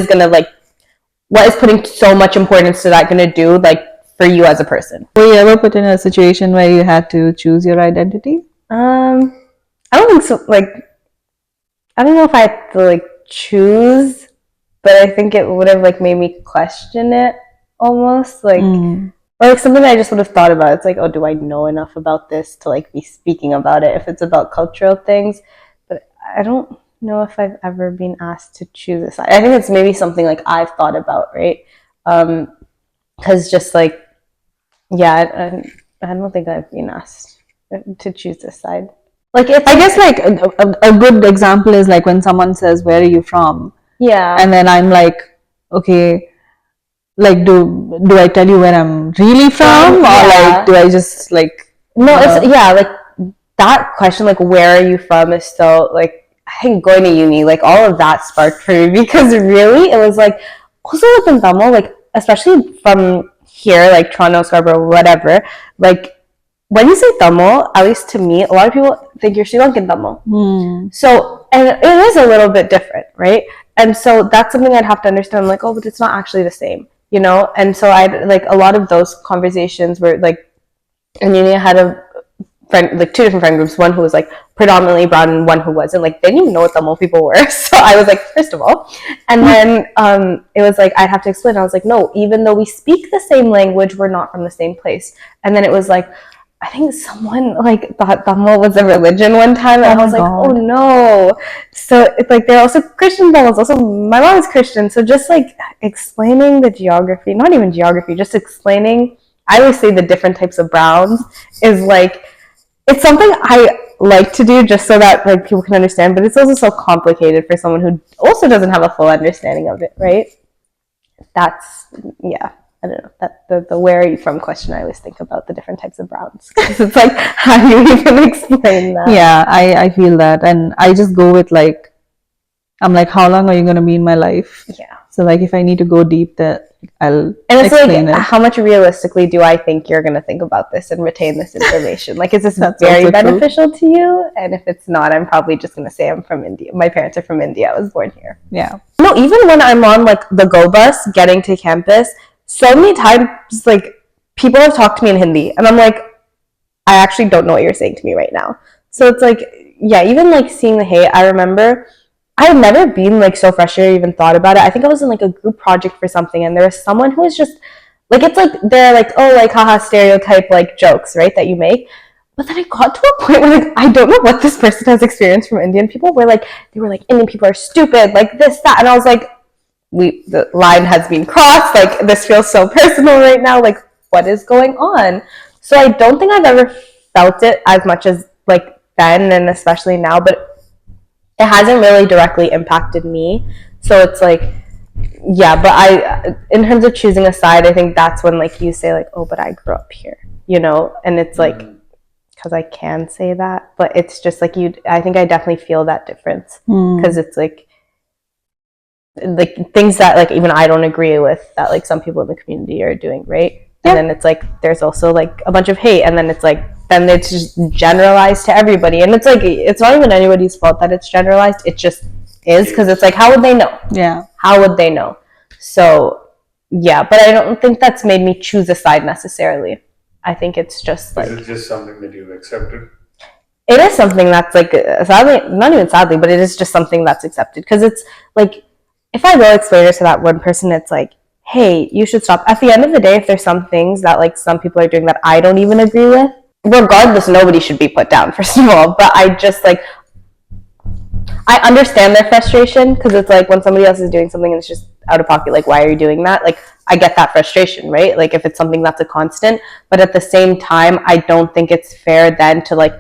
Speaker 2: is putting so much importance to that gonna do like for you as a person?
Speaker 1: Were you ever put in a situation where you had to choose your identity?
Speaker 2: I don't think so. Like, I don't know if I had to like choose, but I think it would have like made me question it almost like, or like something I just would have thought about. It's like, oh, do I know enough about this to like be speaking about it if it's about cultural things? But I don't know if I've ever been asked to choose a side. I think it's maybe something like I've thought about, right? Because just like, yeah, I don't think I've been asked to choose this side. Like, it's
Speaker 1: I guess like a good example is like when someone says, "Where are you from?"
Speaker 2: yeah,
Speaker 1: And then I'm like, okay, like do I tell you where I'm really from, or like do I just like
Speaker 2: no, it's like that question, like where are you from, is so like I think going to uni, like all of that sparked for me because really it was like also with Tamil, like especially from here, like Toronto, Scarborough, whatever, like when you say Tamil, at least to me, a lot of people think you're Sri Lankan Tamil. So, and it is a little bit different, right? And so that's something I'd have to understand. I'm like, oh, but it's not actually the same, you know? And so I like a lot of those conversations were like, in uni I had a friend, like two different friend groups, one who was like predominantly brown and one who wasn't. Like they didn't even know what Tamil people were. So I was like, first of all. And then it was like I'd have to explain. I was like, no, even though we speak the same language, we're not from the same place. And then it was like, I think someone like thought Tamil was a religion one time, and I was like, oh no. So it's like they're also Christian Tamils. Also, my mom is Christian, so just like explaining the geography, not even geography, just explaining. I always say the different types of browns is like it's something I like to do just so that like people can understand, but it's also so complicated for someone who also doesn't have a full understanding of it, right? That's yeah. I don't know, that the where are you from question, I always think about the different types of browns because it's like how do you even explain that?
Speaker 1: Yeah, I feel that, and I just go with like I'm like, how long are you going to be in my life?
Speaker 2: Yeah.
Speaker 1: So like if I need to go deep, that I'll
Speaker 2: and it's
Speaker 1: explain
Speaker 2: like
Speaker 1: it.
Speaker 2: How much realistically do I think you're going to think about this and retain this information? Like, is this very beneficial to you? And if it's not, I'm probably just going to say I'm from India. My parents are from India. I was born here.
Speaker 1: Yeah.
Speaker 2: No, even when I'm on like the go bus getting to campus, so many times like people have talked to me in Hindi and I'm like, I actually don't know what you're saying to me right now. So it's like, yeah, even like seeing the hate, I remember I've never been like so frustrated, even thought about it. I think I was in like a group project for something and there was someone who was just like, it's like they're like, oh, like haha, stereotype like jokes, right, that you make. But then I got to a point where like I don't know what this person has experienced from Indian people, where like they were like, Indian people are stupid, like this, that, and I was like, the line has been crossed, like this feels so personal right now, like what is going on? So I don't think I've ever felt it as much as like then and especially now, but it hasn't really directly impacted me. So it's like, yeah, but I, in terms of choosing a side, I think that's when like you say like, oh, but I grew up here, you know, and it's like, because I can say that, but it's just like I think I definitely feel that difference because it's like things that like even I don't agree with that like some people in the community are doing, right? And then it's like there's also like a bunch of hate, and then it's like then it's just generalized to everybody, and it's like it's not even anybody's fault that it's generalized. It just is, because it's like how would they know?
Speaker 1: Yeah,
Speaker 2: how would they know? So yeah, but I don't think that's made me choose a side necessarily. I think it's just like,
Speaker 3: is it just something that you've accepted?
Speaker 2: It is something that's like sadly, not even sadly, but it is just something that's accepted, because it's like if I will explain it to that one person, it's like, hey, you should stop. At the end of the day, if there's some things that like some people are doing that I don't even agree with, regardless, nobody should be put down, first of all. But I just like, I understand their frustration, because it's like when somebody else is doing something and it's just out of pocket, like, why are you doing that? Like, I get that frustration, right? Like, if it's something that's a constant, but at the same time, I don't think it's fair then to like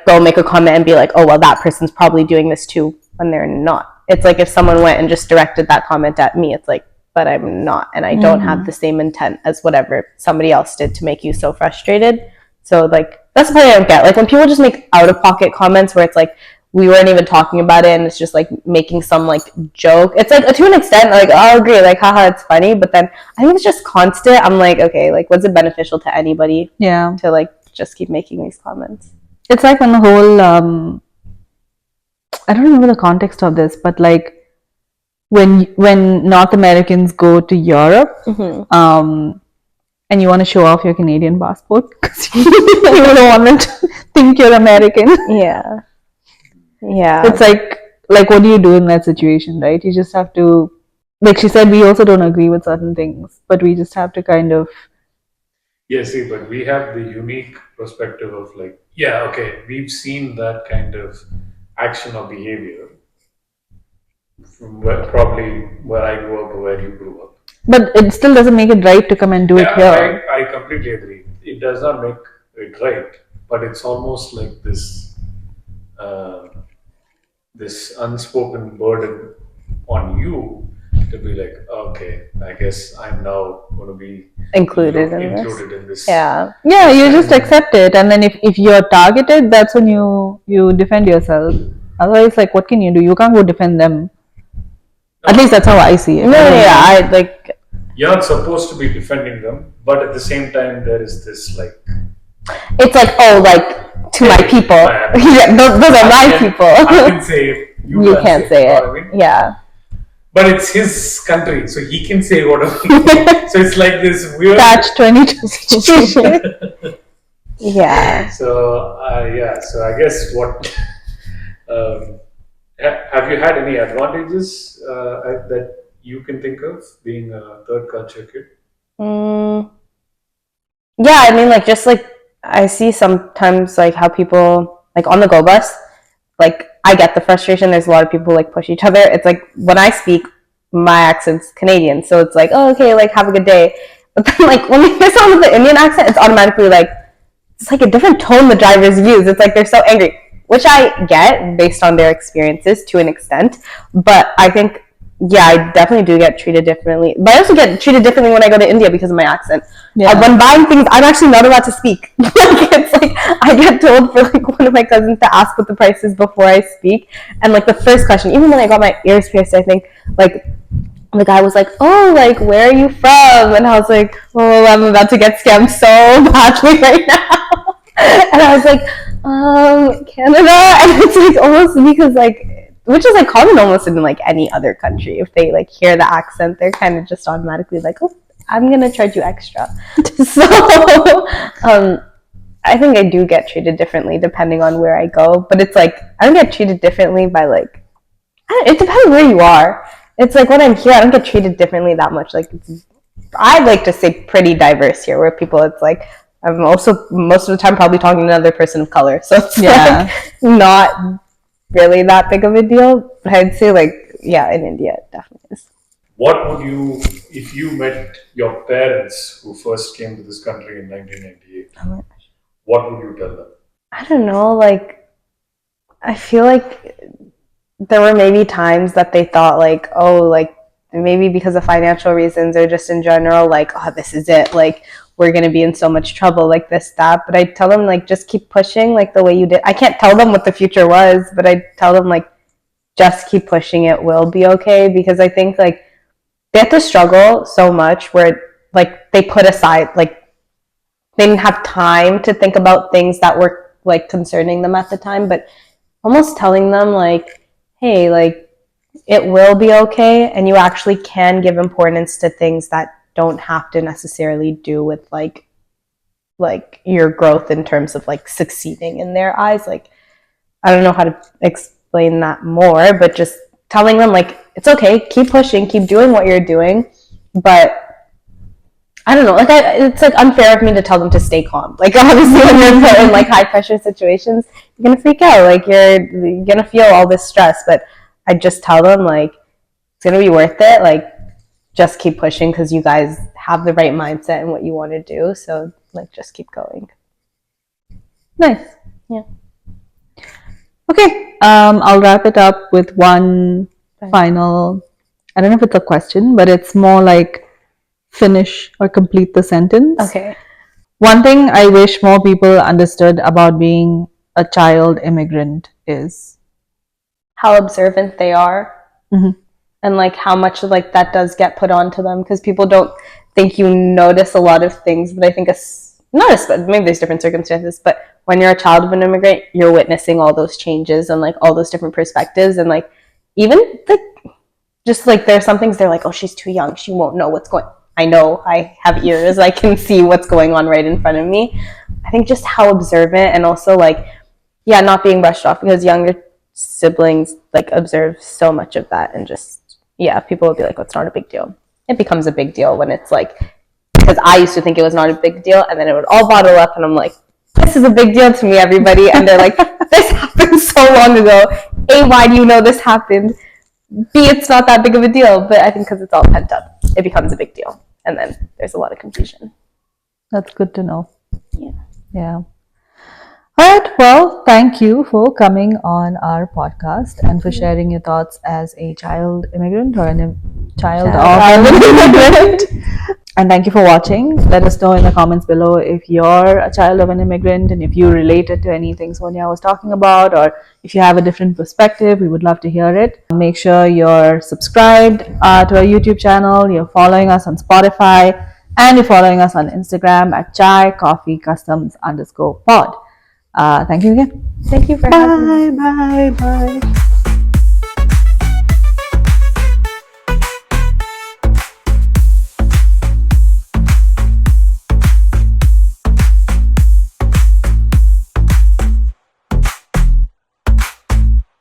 Speaker 2: go make a comment and be like, oh, well, that person's probably doing this too, when they're not. It's like if someone went and just directed that comment at me, it's like, but I'm not, and I don't have the same intent as whatever somebody else did to make you so frustrated. So like that's the part I don't get. Like when people just make out of pocket comments where it's like we weren't even talking about it and it's just like making some like joke. It's like to an extent like, oh, I'll agree, like haha, it's funny, but then I think it's just constant. I'm like, okay, like was it beneficial to anybody?
Speaker 1: Yeah.
Speaker 2: To like just keep making these comments.
Speaker 1: It's like when the whole I don't remember the context of this, but like when North Americans go to Europe, and you want to show off your Canadian passport because you don't want them to think you're American.
Speaker 2: Yeah. Yeah.
Speaker 1: It's like what do you do in that situation, right? You just have to, like she said, we also don't agree with certain things, but we just have to kind of.
Speaker 3: Yeah, see, but we have the unique perspective of like, yeah, okay, we've seen that kind of action or behavior from probably where I grew up or where you grew up.
Speaker 1: But it still doesn't make it right to come and do it
Speaker 3: Yeah,
Speaker 1: here.
Speaker 3: I completely agree. It does not make it right, but it's almost like uh, this unspoken burden on you to be like, okay, I guess I'm now going to be
Speaker 2: Included in this.
Speaker 3: included in this.
Speaker 2: Yeah.
Speaker 1: Yeah, you just accept it, and then if you're targeted, that's when you defend yourself. Otherwise, like, what can you do? You can't go defend them. At least that's how I see it.
Speaker 2: No, yeah, I like.
Speaker 3: You're not supposed to be defending them, but at the same time, there is this like,
Speaker 2: It's like, oh, like to my people. Yeah, those are my people.
Speaker 3: I can say it.
Speaker 2: You can't say
Speaker 3: you
Speaker 2: it.
Speaker 3: know what I mean?
Speaker 2: Yeah.
Speaker 3: But it's his country, so he can say whatever. So it's like this weird
Speaker 1: Catch 22 situation.
Speaker 2: Yeah.
Speaker 3: So yeah, so I guess what have you had any advantages that you can think of being a third culture kid?
Speaker 2: Mm, yeah, I mean, like, just like I see sometimes like how people like on the go bus, like I get the frustration. There's a lot of people like push each other. It's like when I speak, my accent's Canadian, so it's like, oh, okay, like have a good day. But then like when you hear someone with the Indian accent, it's automatically like it's like a different tone the drivers use. It's like they're so angry, which I get based on their experiences to an extent. But I think, yeah, I definitely do get treated differently. But I also get treated differently when I go to India because of my accent.
Speaker 1: Yeah.
Speaker 2: When buying things, I'm actually not allowed to speak. Like, it's like I get told for like one of my cousins to ask what the price is before I speak. And like the first question, even when I got my ears pierced, I think like the guy was like, oh, like, where are you from? And I was like, oh, I'm about to get scammed so badly right now. And I was like, Canada. And it's like almost because like, which is like common almost in like any other country. If they like hear the accent, they're kind of just automatically like, oh, I'm going to charge you extra. So I think I do get treated differently depending on where I go. But it's like, I don't get treated differently by like, it depends where you are. It's like when I'm here, I don't get treated differently that much. Like, I'd like to say pretty diverse here, where people, it's like, I'm also most of the time probably talking to another person of color. So it's like not really that big of a deal. But I'd say like, yeah, in India, it definitely is.
Speaker 3: What would you, if you met your parents who first came to this country in 1998, what would you tell them?
Speaker 2: I don't know, like, I feel like there were maybe times that they thought like, oh, like maybe because of financial reasons or just in general, like, oh, this is it, like we're gonna be in so much trouble, like this, that. But I tell them like just keep pushing like the way you did. I can't tell them what the future was, but I tell them like just keep pushing, it will be okay. Because I think like they have to struggle so much where like they put aside, like they didn't have time to think about things that were like concerning them at the time, but almost telling them like, hey, like it will be okay, and you actually can give importance to things that don't have to necessarily do with like your growth in terms of like succeeding in their eyes. Like I don't know how to explain that more, but just telling them like it's okay, keep pushing, keep doing what you're doing. But I don't know, like it's like unfair of me to tell them to stay calm. Like obviously when you're put in like high pressure situations, you're gonna freak out, like you're gonna feel all this stress. But I just tell them like it's gonna be worth it, like just keep pushing because you guys have the right mindset and what you want to do. So like just keep going.
Speaker 1: Nice.
Speaker 2: Yeah.
Speaker 1: Okay. I'll wrap it up with one final, I don't know if it's a question, but it's more like finish or complete the sentence.
Speaker 2: Okay.
Speaker 1: One thing I wish more people understood about being a child immigrant is
Speaker 2: how observant they are.
Speaker 1: Mhm.
Speaker 2: And like how much like that does get put onto them, because people don't think you notice a lot of things. But I think maybe there's different circumstances, but when you're a child of an immigrant, you're witnessing all those changes and like all those different perspectives. And like even like just like there are some things they're like, oh, she's too young, she won't know what's going. I know I have ears. I can see what's going on right in front of me. I think just how observant, and also like, yeah, not being brushed off, because younger siblings like observe so much of that, and just, yeah, people will be like, oh, it's not a big deal. It becomes a big deal when it's like, because I used to think it was not a big deal, and then it would all bottle up, and I'm like, this is a big deal to me, everybody. And they're like, this happened so long ago. A, why do you know this happened? B, it's not that big of a deal. But I think because it's all pent up, it becomes a big deal. And then there's a lot of confusion.
Speaker 1: That's good to know.
Speaker 2: Yeah.
Speaker 1: Yeah. All right. Well, thank you for coming on our podcast and for sharing your thoughts as a child immigrant or a child of an immigrant. And thank you for watching. Let us know in the comments below if you're a child of an immigrant and if you related to anything Sonia was talking about, or if you have a different perspective. We would love to hear it. Make sure you're subscribed to our YouTube channel, you're following us on Spotify, and you're following us on Instagram at Chai Coffee Customs _pod. Thank you again.
Speaker 2: Thank you for having me.
Speaker 1: Bye.